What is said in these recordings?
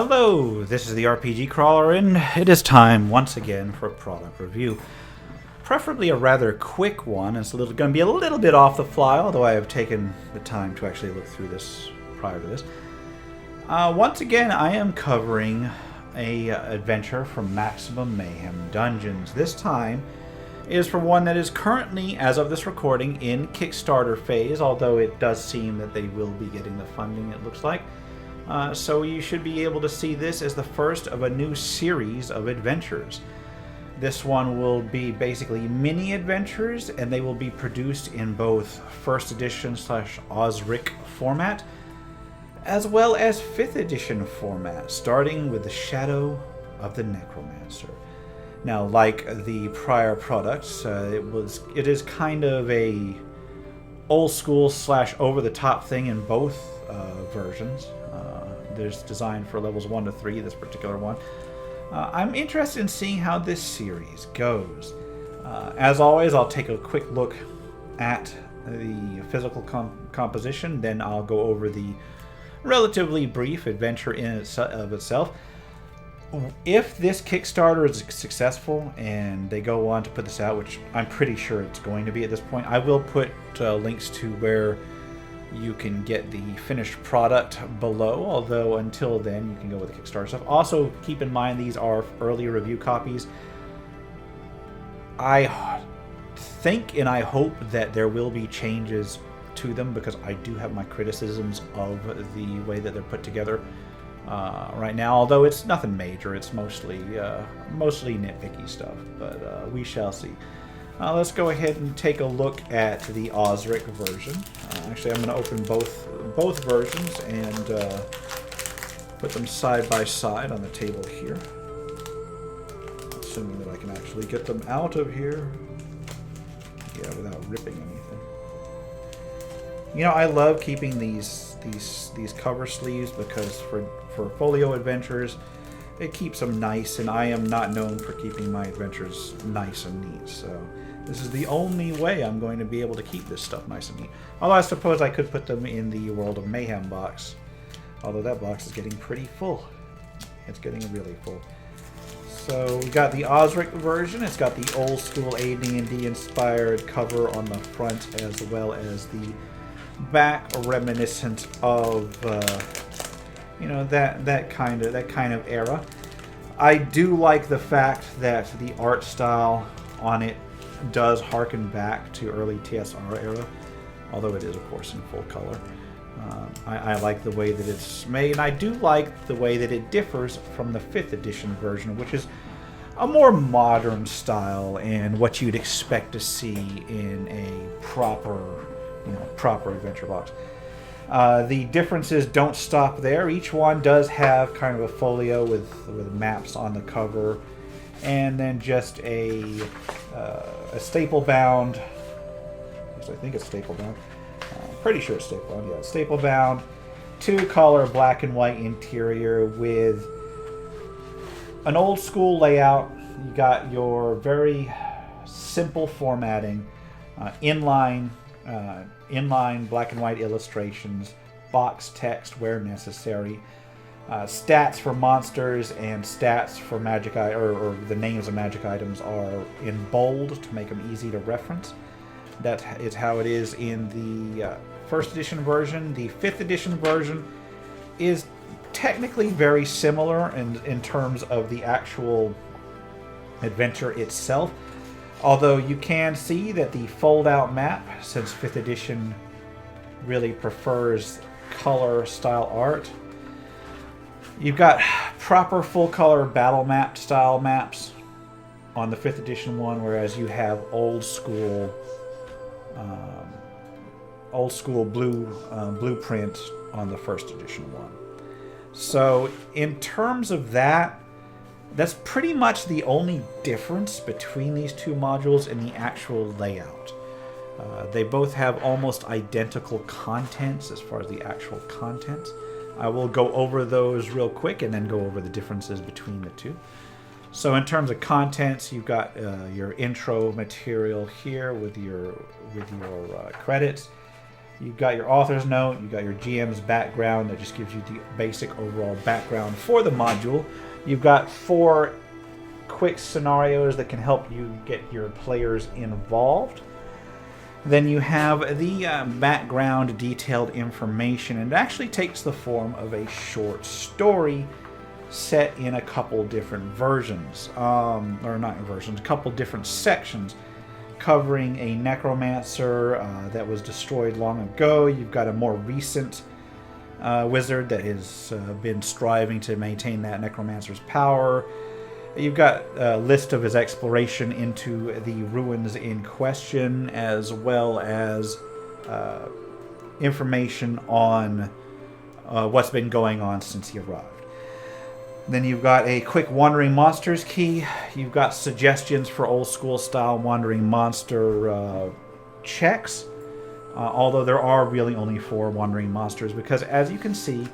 Hello, this is the RPG Crawler, and it is time once again for a product review. Preferably a rather quick one. It's going to be a little bit off the fly, although I have taken the time to actually look through this prior to this. Once again, I am covering a adventure from Maximum Mayhem Dungeons. This time is for one that is currently, as of this recording, in Kickstarter phase, although it does seem that they will be getting the funding, it looks like. So you should be able to see this as the first of a new series of adventures. This one will be basically mini adventures, and they will be produced in both first edition / OSRIC format, as well as 5th edition format, starting with the Shadow of the Necromancer. Now, like the prior products, it is kind of a old school / over the top thing in both versions. There's designed for levels 1 to 3, this particular one. I'm interested in seeing how this series goes. As always, I'll take a quick look at the physical composition, then I'll go over the relatively brief adventure in of itself. If this Kickstarter is successful and they go on to put this out, which I'm pretty sure it's going to be at this point, I will put links to where you can get the finished product below, although until then you can go with the Kickstarter stuff. Also, keep in mind these are early review copies. I think and I hope that there will be changes to them, because I do have my criticisms of the way that they're put together right now, although it's nothing major. It's mostly nitpicky stuff, but we shall see. Let's go ahead and take a look at the OSRIC version. Actually, I'm going to open both versions and put them side by side on the table here, assuming that I can actually get them out of here, without ripping anything. You know, I love keeping these cover sleeves, because for folio adventures, it keeps them nice, and I am not known for keeping my adventures nice and neat, so this is the only way I'm going to be able to keep this stuff nice and neat. Although I suppose I could put them in the World of Mayhem box, although that box is getting pretty full. It's getting really full. So we got the OSRIC version. It's got the old school AD&D inspired cover on the front, as well as the back, reminiscent of that kind of era. I do like the fact that the art style on it does harken back to early TSR era, although it is of course in full color. I like the way that it's made, and I do like the way that it differs from the 5th edition version, which is a more modern style and what you'd expect to see in a proper adventure box. The differences don't stop there. Each one does have kind of a folio with maps on the cover, and then just a staple bound. I think it's staple bound. Pretty sure it's staple bound. Yeah, staple bound, 2-color black and white interior with an old school layout. You got your very simple formatting, inline black and white illustrations, box text where necessary, stats for monsters and stats for magic or the names of magic items are in bold to make them easy to reference. That is how it is in the 1st edition version. The 5th edition version is technically very similar in terms of the actual adventure itself, although you can see that the fold-out map, since 5th edition really prefers color style art, you've got proper full-color battle map style maps on the 5th edition one, whereas you have old school blueprint on the 1st edition one. So in terms of that, that's pretty much the only difference between these two modules in the actual layout. They both have almost identical contents as far as the actual contents. I will go over those real quick and then go over the differences between the two. So in terms of contents, you've got your intro material here with your credits. You've got your author's note, you've got your GM's background that just gives you the basic overall background for the module. You've got 4 quick scenarios that can help you get your players involved. Then you have the background detailed information, and it actually takes the form of a short story set in a couple different versions, or not versions, a couple different sections, covering a necromancer that was destroyed long ago. You've got a more recent wizard that has been striving to maintain that necromancer's power. You've got a list of his exploration into the ruins in question, as well as information on what's been going on since he arrived. Then you've got a quick Wandering Monsters key. You've got suggestions for old school style Wandering Monster checks. Although there are really only 4 Wandering Monsters, because as you can see,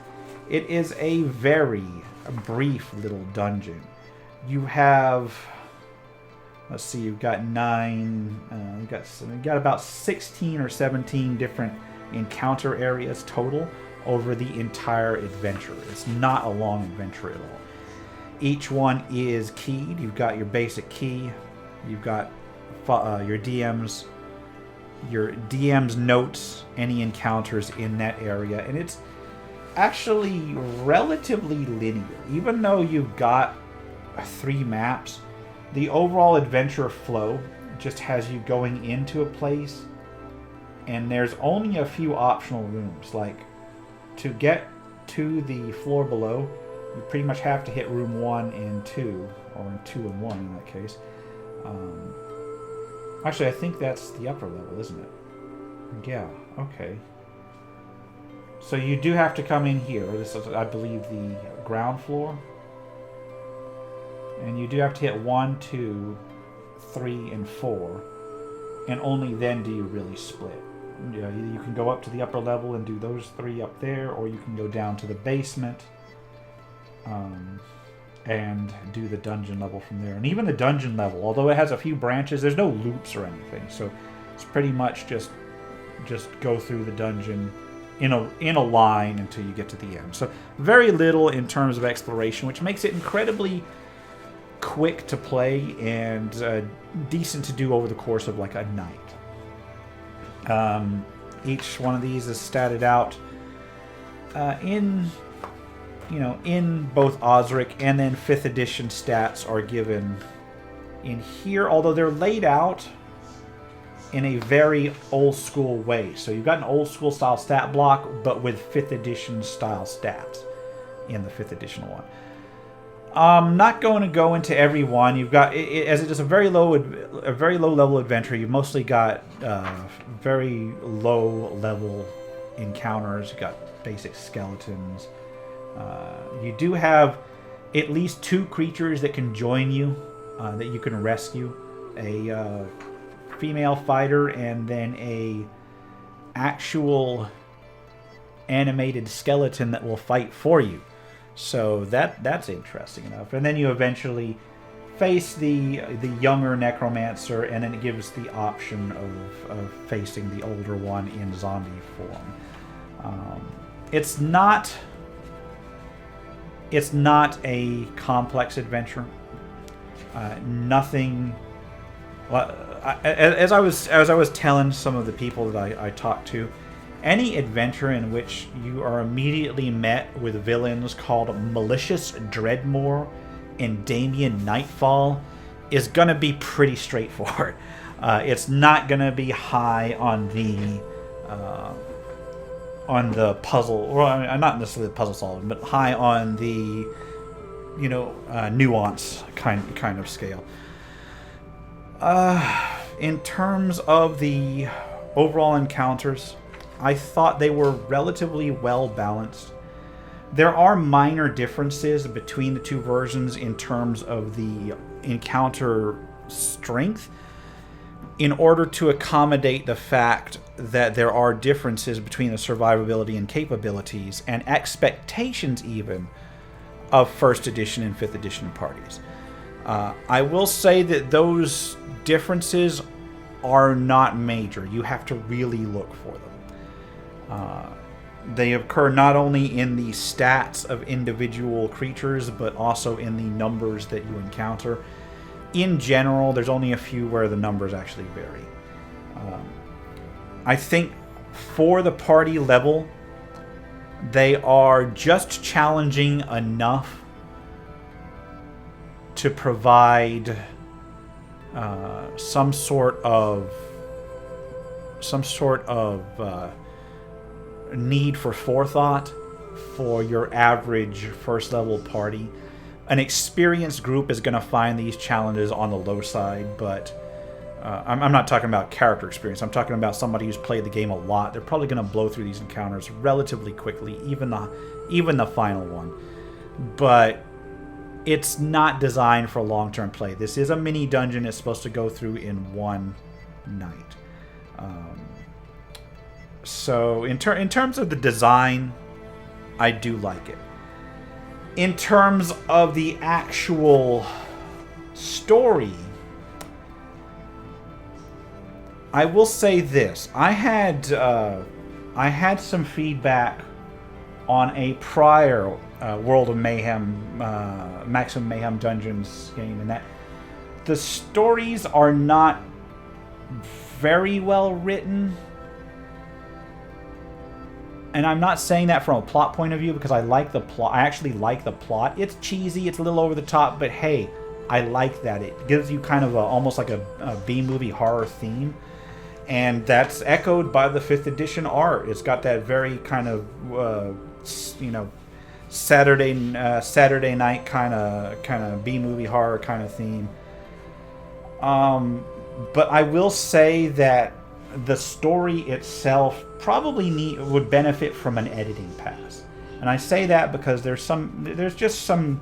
it is a very brief little dungeon. You have, let's see, you've got 9, you've got about 16 or 17 different encounter areas total over the entire adventure. It's not a long adventure at all. Each one is keyed. You've got your basic key. You've got your DM's notes, any encounters in that area, and it's actually relatively linear. Even though you've got 3 maps, the overall adventure flow just has you going into a place, and there's only a few optional rooms. Like, to get to the floor below, you pretty much have to hit room 1 and 2, or 2 and 1 in that case. Actually, I think that's the upper level, isn't it? Yeah, okay. So you do have to come in here. This is, I believe, the ground floor. And you do have to hit 1, 2, 3, and 4. And only then do you really split. You know, you can go up to the upper level and do those 3 up there, or you can go down to the basement and do the dungeon level from there. And even the dungeon level, although it has a few branches, there's no loops or anything. So it's pretty much just go through the dungeon in a line until you get to the end. So very little in terms of exploration, which makes it incredibly quick to play and decent to do over the course of like a night. Each one of these is statted out in both OSRIC, and then 5th edition stats are given in here, although they're laid out in a very old school way. So you've got an old school style stat block, but with 5th edition style stats in the 5th edition one. I'm not going to go into every one. You've got, as it is a very low level adventure, you've mostly got very low level encounters. You've got basic skeletons. You do have at least 2 creatures that can join you, that you can rescue. A female fighter and then a actual animated skeleton that will fight for you. So that's interesting enough. And then you eventually face the younger necromancer, and then it gives the option of facing the older one in zombie form. It's not a complex adventure. Nothing. As I was telling some of the people that I talked to, any adventure in which you are immediately met with villains called Malicious Dreadmore and Damien Nightfall is going to be pretty straightforward. It's not going to be high on the puzzle, or not necessarily the puzzle solving, but high on the nuance kind of scale. In terms of the overall encounters, I thought they were relatively well balanced. There are minor differences between the 2 versions in terms of the encounter strength, in order to accommodate the fact that there are differences between the survivability and capabilities and expectations even of 1st edition and 5th edition parties. I will say that those differences are not major. You have to really look for them. They occur not only in the stats of individual creatures, but also in the numbers that you encounter. In general, there's only a few where the numbers actually vary. I think for the party level, they are just challenging enough to provide some sort of need for forethought for your average first level party. An experienced group is going to find these challenges on the low side, but I'm not talking about character experience. I'm talking about somebody who's played the game a lot. They're probably going to blow through these encounters relatively quickly, even the final one. But it's not designed for long-term play. This is a mini dungeon. It's supposed to go through in one night. So in terms of the design, I do like it. In terms of the actual story, I will say this. I had some feedback on a prior World of Mayhem, Maximum Mayhem Dungeons game, and that the stories are not very well written. And I'm not saying that from a plot point of view, because I like the plot. I actually like the plot. It's cheesy, it's a little over the top, but hey, I like that. It gives you kind of almost like a B-movie horror theme. And that's echoed by the 5th edition art. It's got that very kind of, Saturday night kind of B-movie horror kind of theme. But I will say that the story itself probably would benefit from an editing pass. And I say that because there's just some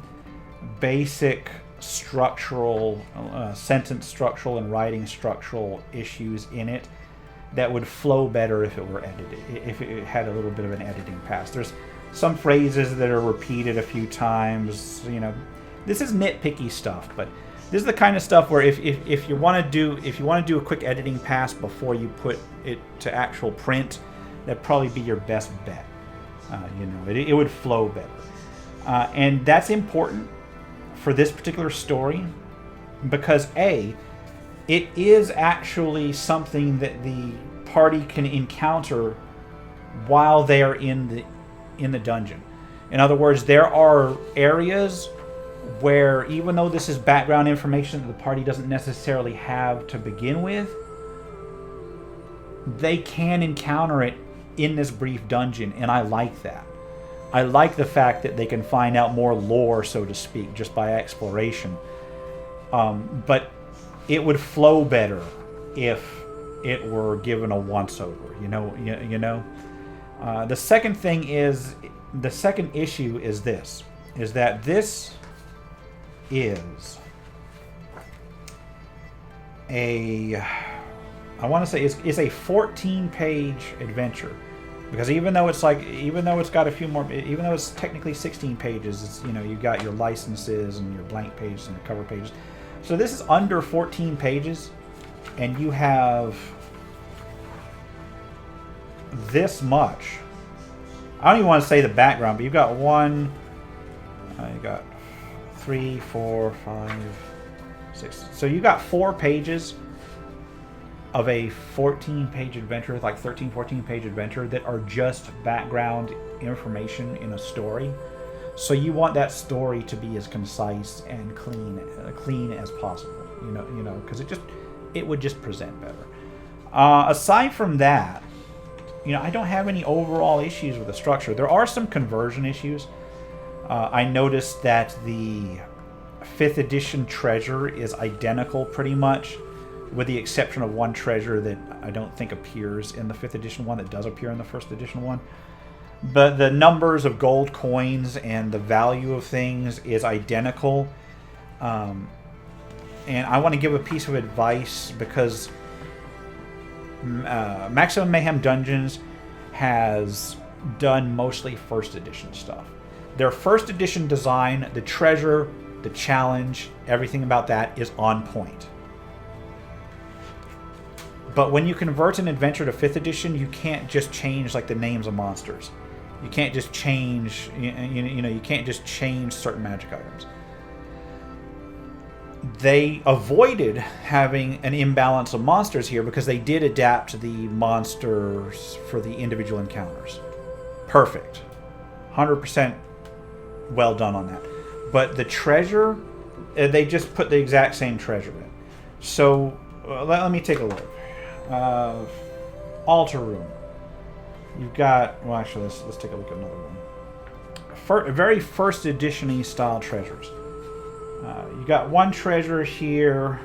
basic structural, sentence structural and writing structural issues in it that would flow better if it were edited, if it had a little bit of an editing pass. There's some phrases that are repeated a few times. This is nitpicky stuff, but this is the kind of stuff where if you want to do a quick editing pass before you put it to actual print, that'd probably be your best bet. It would flow better, and that's important for this particular story because it is actually something that the party can encounter while they are in the dungeon. In other words, there are areas where, even though this is background information that the party doesn't necessarily have to begin with, they can encounter it in this brief dungeon, and I like that. I like the fact that they can find out more lore, so to speak, just by exploration. But it would flow better if it were given a once-over, The second thing is, the second issue is this, is that this is I want to say it's a 14-page adventure, because even though it's got a few more, even though it's technically 16 pages, it's, you've got your licenses and your blank pages and your cover pages. So this is under 14 pages, and you have this much. I don't even want to say the background, but you've got you got 3, 4, 5, 6. So you got 4 pages of a 14-page adventure, like 13, 14-page adventure that are just background information in a story. So you want that story to be as concise and clean as possible, because it would just present better. Aside from that, I don't have any overall issues with the structure. There are some conversion issues. I noticed that the 5th edition treasure is identical pretty much, with the exception of one treasure that I don't think appears in the 5th edition one that does appear in the 1st edition one. But the numbers of gold coins and the value of things is identical. And I want to give a piece of advice, because Maximum Mayhem Dungeons has done mostly 1st edition stuff. Their 1st edition design, the treasure, the challenge, everything about that is on point. But when you convert an adventure to 5th edition, you can't just change like the names of monsters. You can't just change, you can't just change certain magic items. They avoided having an imbalance of monsters here because they did adapt the monsters for the individual encounters. Perfect. 100% well done on that. But the treasure, they just put the exact same treasure in. So let me take a look. Altar Room. You've got, well, actually, let's take a look at another one. Very first edition-y style treasures. You got one treasure here.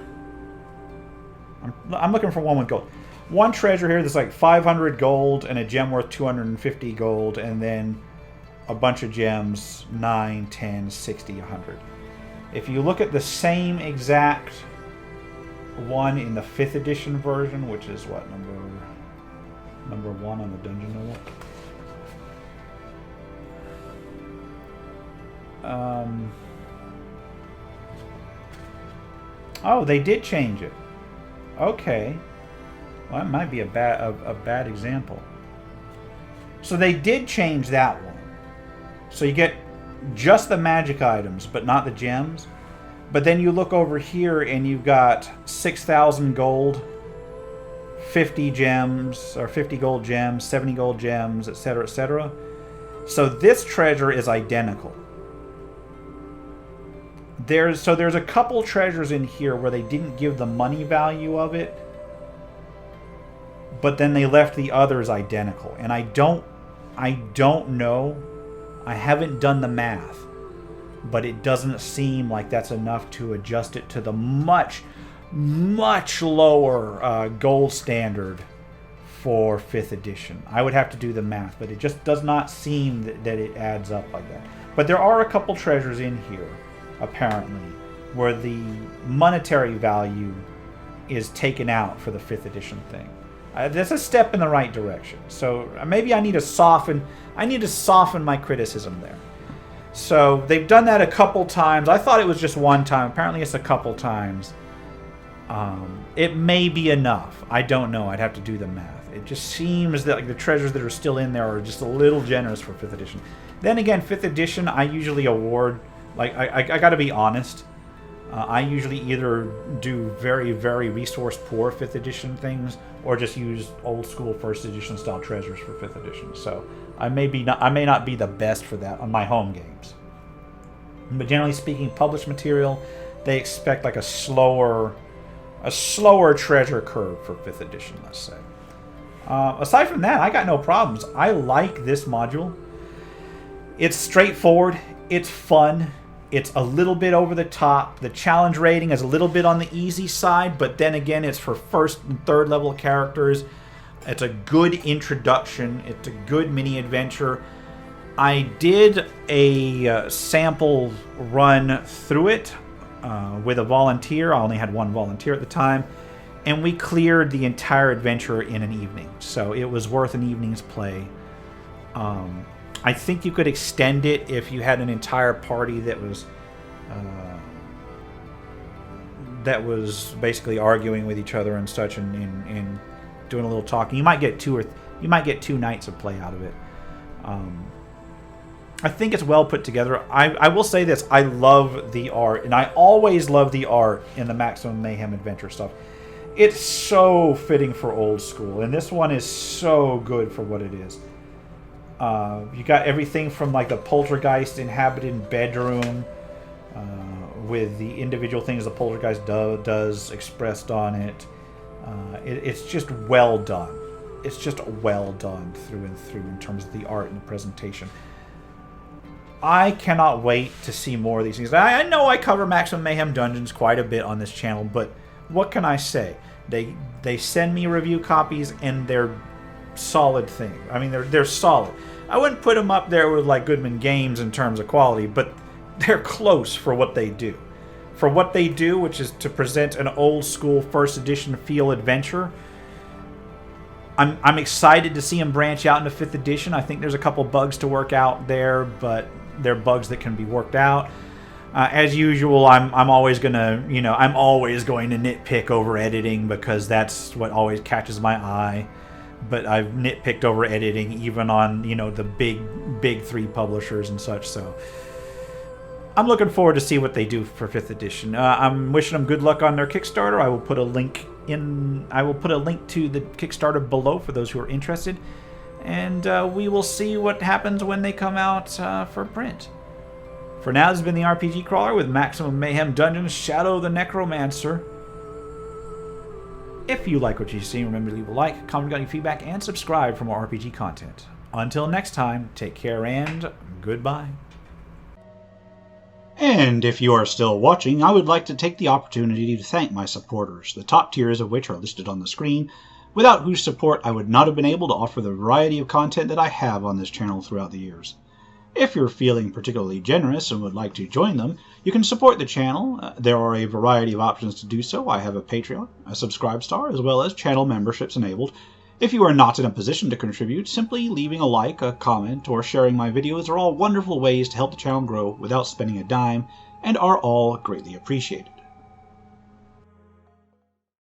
I'm looking for one with gold. One treasure here that's like 500 gold and a gem worth 250 gold, and then a bunch of gems, 9, 10, 60, 100. If you look at the same exact one in the 5th edition version, which is what, number 1 on the dungeon note. Oh, they did change it. Okay. Well, that might be a bad example. So they did change that one. So you get just the magic items, but not the gems. But then you look over here and you've got 6,000 gold, 50 gems, or 50 gold gems, 70 gold gems, etc., etc. So this treasure is identical. There's a couple treasures in here where they didn't give the money value of it, but then they left the others identical. And I don't know. I haven't done the math, but it doesn't seem like that's enough to adjust it to the much, much lower gold standard for 5th edition. I would have to do the math, but it just does not seem that it adds up like that. But there are a couple treasures in here, apparently, where the monetary value is taken out for the 5th edition thing. That's a step in the right direction. So maybe I need to soften my criticism there. So they've done that a couple times. I thought it was just one time. Apparently it's a couple times. It may be enough. I don't know. I'd have to do the math. It just seems that like the treasures that are still in there are just a little generous for 5th edition. Then again, 5th edition, I usually award, like I got to be honest, I usually either do very, very resource poor 5th edition things or just use old school 1st edition style treasures for 5th edition. So I may not be the best for that on my home games. But generally speaking, published material, they expect like a slower treasure curve for 5th edition, let's say. Aside from that, I got no problems. I like this module. It's straightforward. It's fun. It's a little bit over the top. The challenge rating is a little bit on the easy side, but then again, it's for 1st and 3rd level characters. It's a good introduction. It's a good mini adventure. I did a sample run through it with a volunteer. I only had one volunteer at the time, and we cleared the entire adventure in an evening. So it was worth an evening's play. I think you could extend it if you had an entire party that was basically arguing with each other and such, and doing a little talking. You might get 2 nights of play out of it. I think it's well put together. I will say this: I love the art, and I always love the art in the Maximum Mayhem Adventure stuff. It's so fitting for old school, and this one is so good for what it is. You got everything from like the poltergeist inhabited bedroom with the individual things the poltergeist does expressed on it. It's just well done. It's just well done through and through in terms of the art and the presentation. I cannot wait to see more of these things. I know I cover Maximum Mayhem Dungeons quite a bit on this channel, but what can I say? They send me review copies, and they're solid thing. I mean, they're solid. I wouldn't put them up there with like Goodman Games in terms of quality, but they're close for what they do. For what they do, which is to present an old school 1st edition feel adventure. I'm excited to see them branch out into 5th edition. I think there's a couple bugs to work out there, but they're bugs that can be worked out. As usual, I'm always gonna, I'm always going to nitpick over editing because that's what always catches my eye. But I've nitpicked over editing even on, the big 3 publishers and such. So I'm looking forward to see what they do for 5th edition. I'm wishing them good luck on their Kickstarter. I will put a link to the Kickstarter below for those who are interested. And we will see what happens when they come out for print. For now, this has been the RPG Crawler with Maximum Mayhem Dungeons, Shadow the Necromancer. If you like what you see, remember to leave a like, comment on your feedback, and subscribe for more RPG content. Until next time, take care and goodbye. And if you are still watching, I would like to take the opportunity to thank my supporters, the top tiers of which are listed on the screen, without whose support I would not have been able to offer the variety of content that I have on this channel throughout the years. If you're feeling particularly generous and would like to join them, you can support the channel. There are a variety of options to do so. I have a Patreon, a Subscribestar, as well as channel memberships enabled. If you are not in a position to contribute, simply leaving a like, a comment, or sharing my videos are all wonderful ways to help the channel grow without spending a dime, and are all greatly appreciated.